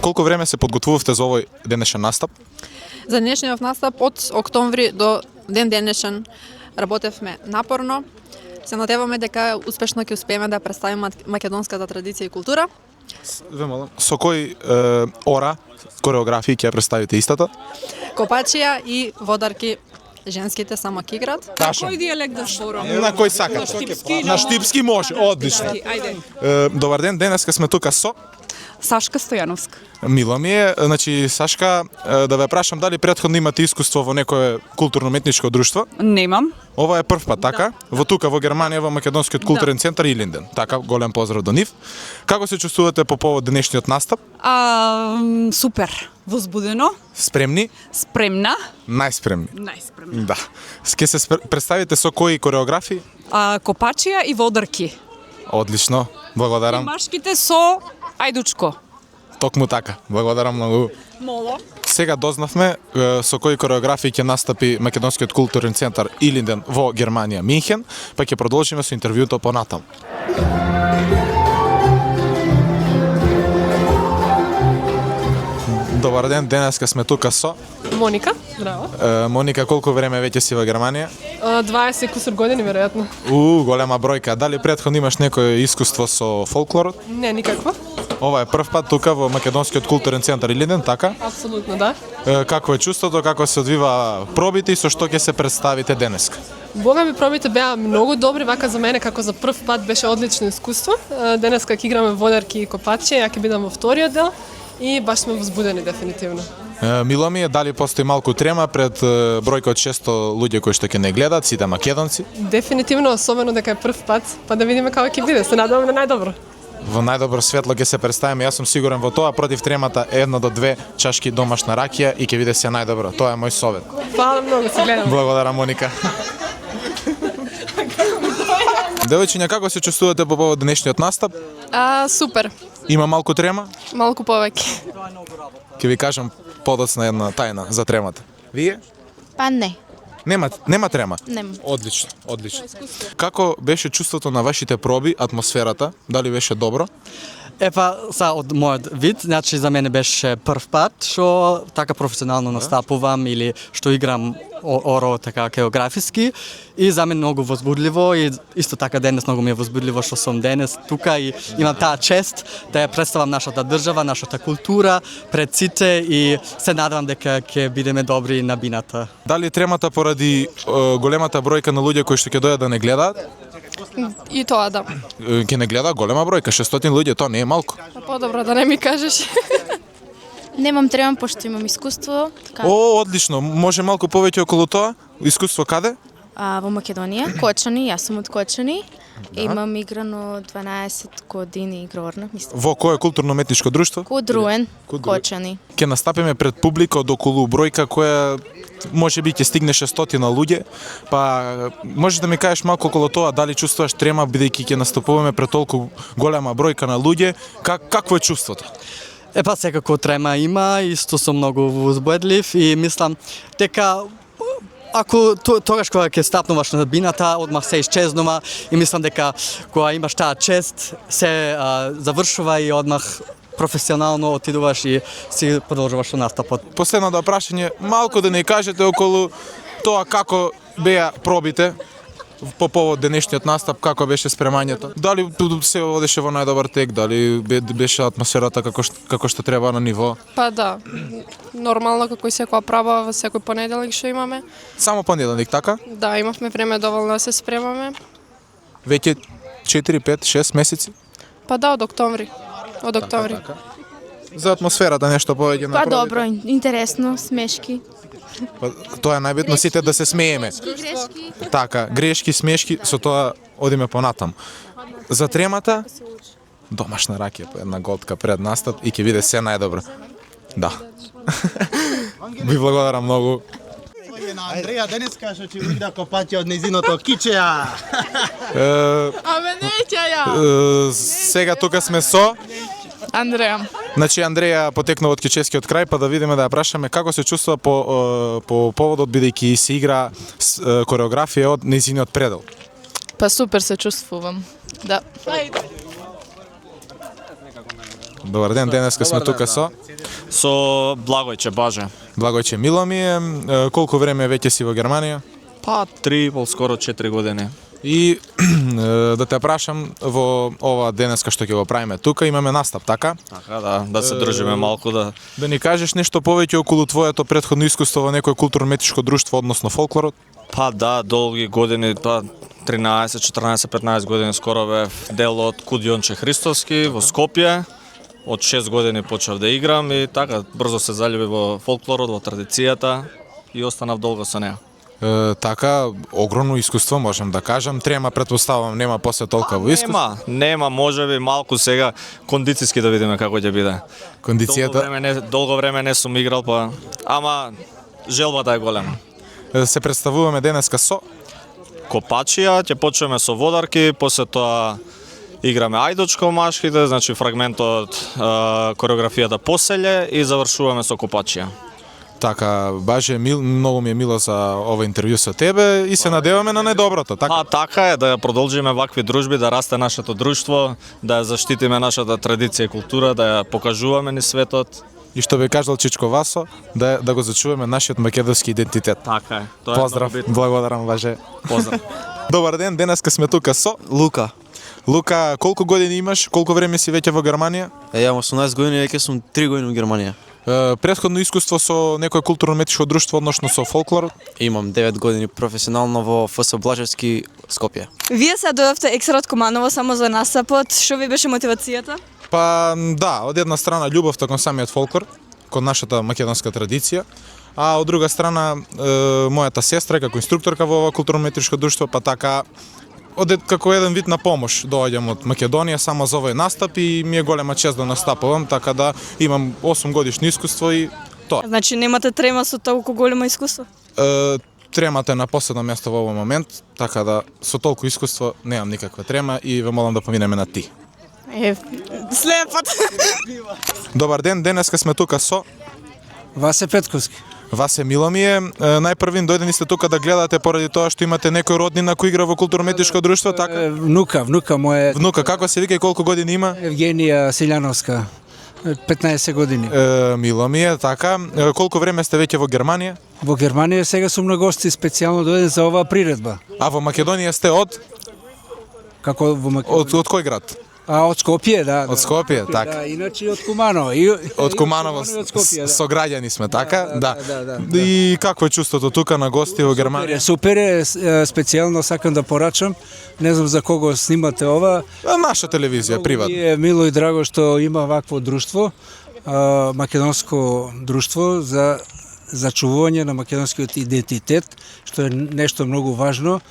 Колку време се подготвувавте за овој денешен настап? За денешниот настап од октомври до ден денешен работевме напорно. Се надеваме дека успешно ќе успееме да представиме македонската традиција и култура. Со кои ора, кореографии ќе представите истата? Копачија и водарки, женските само ќе играат. Ташно. Кој дијалект да зборувам? На кој сакате? На штипски може, одлично. Ајде. Добар ден, денеска сме тука со Сашка Стојановска. Мило ми е, значи Сашка, да ве прашам дали претходно имате искуство во некое културно-уметничко друштво? Немам. Ова е прв пат, така? Во тука во Германија во Македонскиот културен центар Илинден. Така, голем поздрав до нив. Како се чувствувате по повод денешниот настап? Супер. Возбудено. Спремни? Спремна. Најспремни. Најспремна. Да. Ке се представите со кои кореографии? Копачија и водарки. Одлично. Благодарам. Машките со ајдучко. Токму така. Благодарам многу. Моло. Сега дознавме со кои кореографии ќе настапи Македонскиот културен центар Илинден во Германија, Минхен, па ќе продолжиме со интервјуто понатам. Добар ден, денеска сме тука со Моника, здраво. Моника, колку време веќе си во Германија? 20 кусур години, веројатно. Голема бројка. Дали претходно имаш некое искуство со фолклорот? Не, никакво. Ова е прв пат тука во Македонскиот културен центар Илинден, така? Апсолутно, да. Какво е чувството, како се одвива пробите и со што ќе се представите денеска? Бога ми, пробите беа многу добри, вака за мене како за прв пат беше одлично искуство. Денеска ќе играме водарки и копачи, ја ќе бидам во вториот дел и баш сме возбудени дефинитивно. Мило ми е, дали постои малку трема пред бројка од 600 луѓе кои што ќе не гледаат, сите македонци? Дефинитивно, особено дека е прв пат, па да видиме како ќе биде. Се надевам на најдобро. Во најдобро светло ќе се представиме, јас сум сигурен во тоа, против тремата 1 до 2 чашки домашна ракија и ќе биде се најдобро. Тоа е мој совет. Фала многу, се гледам. Благодарам, Моника. Девојчиња, како се чувствувате по повод денешниот настап? Супер. Има малку трема? Малку повеќе. Ќе ви кажам подоцна една тајна за тремата. Вие? Па не. Нема трема? Нема. Одлично, одлично. Како беше чувството на вашите проби, атмосферата? Дали беше добро? Од мојот вид, значи за мене беше прв пат што така професионално настапувам или што играм оро така географиски и за мене многу возбудливо и исто така денес многу ми е возбудливо што сум денес тука и имам таа чест да ја представам нашата држава, нашата култура пред сите и се надевам дека ќе бидеме добри на бината. Дали тремата поради големата бројка на луѓе кои што ќе дојдат да не гледаат? И тоа да. Ќе не гледа голема бројка, 600 луѓе, тоа не е малку. Подобро да не ми кажеш. Немам трема пошто имам искуство. Така. Одлично. Може малку повеќе околу тоа? Искуство каде? Во Македонија, Кочани, јас сум од Кочани. Имам играно 12 години игрорна, мислам. Во кое културно-уметничко друштво? Кудруен, Кочани. Ќе настапиме пред публика од околу бројка која може би ќе стигне 600 луѓе, па можеш да ми кажеш малку околу тоа, дали чувствуваш трема бидејќи ќе настапуваме пред толку голема бројка на луѓе, какво е чувството? Секако трема има, исто сум многу возбудлив и мислам дека ако тогаш кога ќе стапнуваш на бината, одмах се исчезнува и мислам дека кога имаш таа чест, се завршува и одмах професионално отидуваш и си продолжуваш со настапот. Последното прашање, малку да ни кажете околу тоа како беа пробите по повод денешниот настап, како беше спремањето? Дали се одеше во најдобар тек, дали беше атмосферата како што треба на ниво? Па да, нормално како и секоја проба во секој понеделник што имаме. Само понеделник, така? Да, имавме време доволно да се спремаме. Веќе 4, 5, 6 месеци? Па да, од октомври. Од октомври. Така. За атмосферата нешто повеќе на Па пробите? добро, интересно, смешки. Тоа е најбитно, сите да се смееме. Грешки. Така, грешки, смешки, со тоа одиме понатам. За тремата, домашна ракија по една голтка пред настап и ќе биде се најдобро. Да. Ви благодарам многу. На Андреја денеска што ќе игра копачи од незиното кичеа. Абе неќе ја. Сега тука сме со Андреја. Значи Андреја потекнува од кическиот крај, па да видиме да ја прашаме како се чувствува по поводот бидејќи се игра кореографија од незиниот предел. Па супер се чувствувам. Да. Добар ден, денеска сме тука со Со Благојче Баже. Благојче Миломије. Колку време веќе си во Германија? Па 3, скоро 4 години. И да те прашам, во ова денеска што ќе го правиме тука, имаме настап, така? Така да се дружиме малку да. Да ни кажеш нешто повеќе околу твоето претходно искуство во некој културно-уметничко друштво, односно фолклорот? Па да, долги години, па 13, 14, 15 години скоро бев дел од Куд Јонче Христовски во Скопје. Од 6 години почнав да играм и така брзо се залюбив во фолклорот, во традицијата и останав долго со неа. Така, огромно искуство можам да кажам. Трема претпоставувам нема после толка во искуство. Нема, можеби малку сега кондицијски да видиме како ќе биде. Кондицијата Долго време не сум играл, па ама желбата е голема. се представуваме денеска со Копачија, ќе почнеме со водарки, после тоа играме ајдочко машките, значи фрагмент од кореографијата Поселје и завршуваме со Копачија. Така, Баже, многу ми е мило за ова интервју со тебе и се надеваме на најдоброто, така? Па така е, да ја продолжиме вакви дружби, да расте нашето друштво, да ја заштитиме нашата традиција и култура, да ја покажуваме низ светот. И што би кажал Чичко Васо, да го зачуваме нашиот македонски идентитет. Така е. Тоа Поздрав, е многу благодарам, Баже. Поздрав. Добар ден, денеска сме тука со Лука. Лука. Колку години имаш? Колку време си веќе во Германија? Јам 18 години, веќе сум 3 години во Германија. Претходно искуство со некој културно-уметничко друштво, односно со фолклорот? Имам 9 години професионално во ФС Блажевски, Скопје. Вие се дојавте екстра од Куманово само за настапот. Што ви беше мотивацијата? Па да, од една страна љубовта кон самиот фолклор, кон нашата македонска традиција, а од друга страна мојата сестра како инструкторка во ова културно-уметничко друштво, па така како еден вид на помош доаѓам од Македонија само за овој настап и ми е голема чест да настапувам, така да имам 8 годишно искуство и тоа. Значи немате трема со толку големо искуство? Тремата е на последно место во овој момент, така да со толку искуство немам никаква трема и ве молам да поминеме на ти. Слепот. Добар ден, денеска сме тука со Васе Петковски. Васе Миломије. Најпрвин дојдени сте тука да гледате поради тоа што имате некој роднина кој игра во културно-уметничко друштво, така? Внука моја. Внука, како се вика и колку години има? Евгенија Силјановска. 15 години. Миломије, така. Колку време сте веќе во Германија? Во Германија сега сум на гости, специјално дојден за оваа приредба. А во Македонија сте од? Како во Македонија? Од кој град? Од Скопје, да. Од Скопје, така. Да, иначе од Куманово. Од Куманово, со граѓани сме, така? Да. И какво е чувството тука на гости во Германија? Супер е, специјално сакам да порачам, не знам за кого снимате ова. Наша телевизија, приватно. Ми е мило и драго што има вакво друштво, македонско друштво за зачувување на македонскиот идентитет, што е нешто многу важно.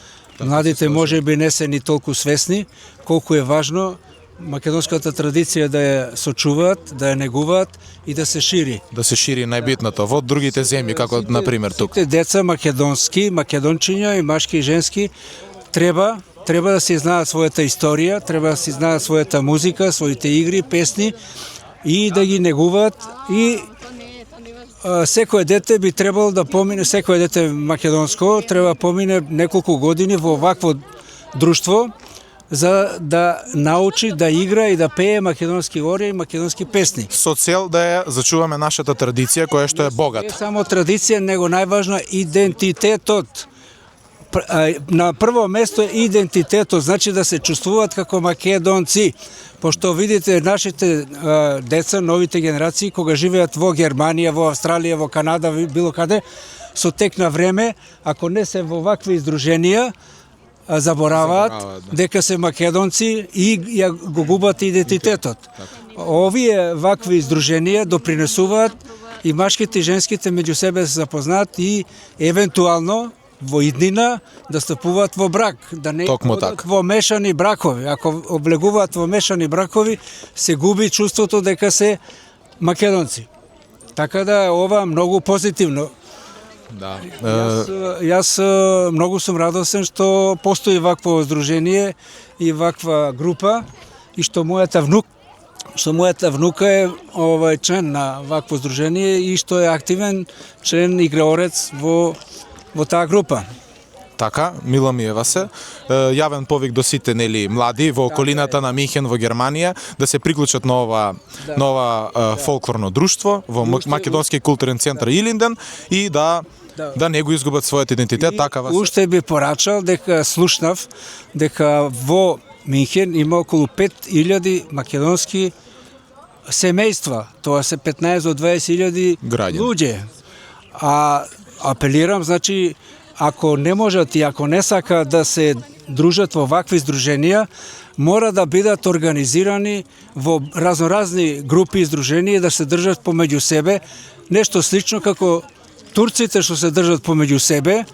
Младите можеби не се ни толку свесни колку е важно македонската традиција да ја сочуваат, да ја негуваат и да се шири. Да се шири најбитното во другите земји, како на пример тука. Сите деца македонски, македончиња и машки и женски треба да се знаат својата историја, треба да се знаат својата музика, своите игри, песни и да ги негуваат и секој дете би требало да помине, секој дете македонско треба помине неколку години во вакво друштво за да научи да игра и да пее македонски ори и македонски песни. Со цел да ја зачуваме нашата традиција која што е богата. Не само традиција, него најважно идентитетот. На прво место е идентитетот, значи да се чувствуваат како македонци. Пошто видите нашите деца, новите генерации, кога живеат во Германија, во Австралија, во Канада, било каде, со тек на време, ако не се во вакви издруженија, забораваат дека се македонци и ја го губат идентитетот. Овие вакви издруженија допринесуваат и машките и женските меѓу себе се запознаат и евентуално во иднина да стапуваат во брак, да не одат во мешани бракови. Ако облегуваат во мешани бракови, се губи чувството дека се македонци. Така да ова многу позитивно. Да. Јас многу сум радосен што постои вакво здружение и ваква група и што мојата внука е член на вакво здружение и што е активен член играорец во таа група. Така, мило ми е се. Јавен повик до сите нели млади во околината на Михен во Германија да се приклучат на ова фолклорно друштво во Македонски културен центар Илинден и да не го изгубат својот идентитет, така вас. Уште би порачал дека слушнав дека во Михен има околу 5000 македонски семејства. Тоа се 15 до 20.000 луѓе. А апелирам, значи, ако не можат и ако не сака да се дружат во вакви здруженија, мора да бидат организирани во разноразни групи и здруженија да се држат помеѓу себе, нешто слично како турците што се држат помеѓу себе,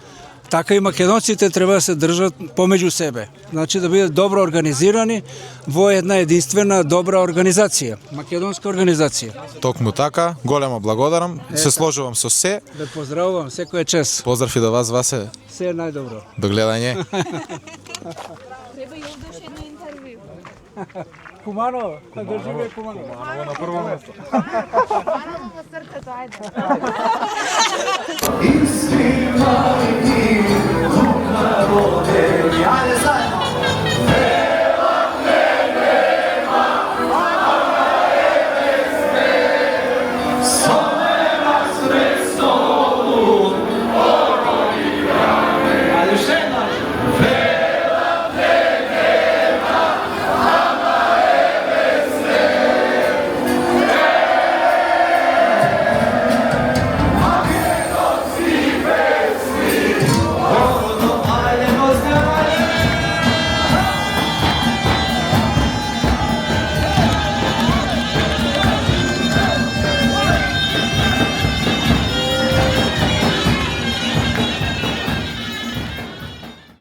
така и македонците треба да се држат помеѓу себе. Значи да бидат добро организирани во една единствена добра организација, македонска организација. Токму така, големо благодарам. Се сложувам со се. Да поздравувам, секој чест. Поздрав и до вас, Васе. Се најдобро. До гледање. Треба и овде уште едно интервју. Куманово, да живее Куманово. Куманово на прво место. Куманово во срцето, ајде.